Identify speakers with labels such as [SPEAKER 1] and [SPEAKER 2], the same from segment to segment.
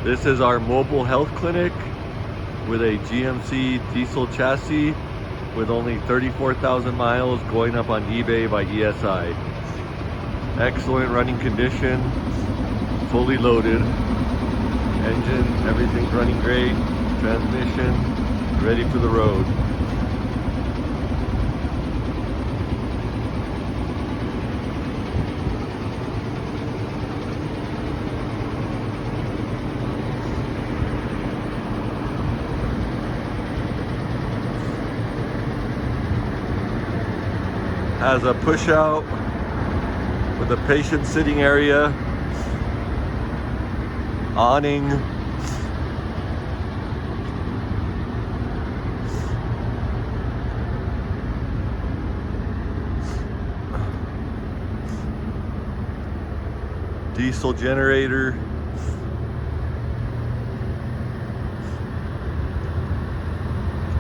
[SPEAKER 1] This is our mobile health clinic with a GMC diesel chassis with only 34,000 miles, going up on eBay by ESI. Excellent running condition, fully loaded. Engine, everything's running great. Transmission, ready for the road. Has a push out with a patient sitting area, awning, diesel generator,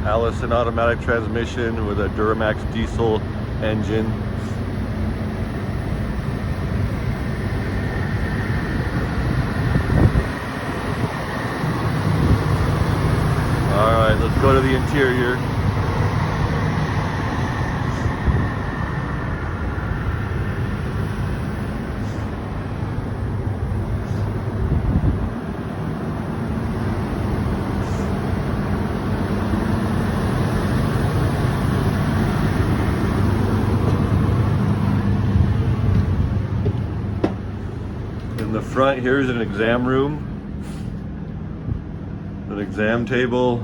[SPEAKER 1] Allison automatic transmission with a Duramax diesel engine. All right, let's go to the interior. In the front, here's an exam room, an exam table,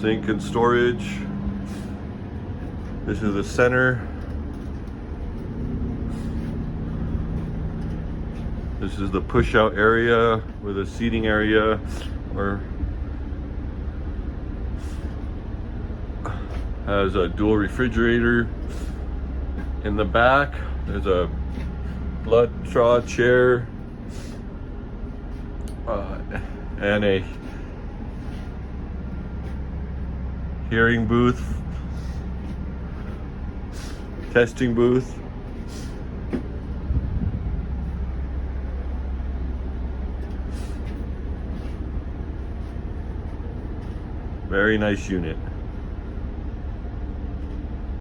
[SPEAKER 1] sink and storage. This is the center. This is the push-out area with a seating area, or has a dual refrigerator. In the back, there's a blood draw chair and a hearing booth, testing booth. Very nice unit.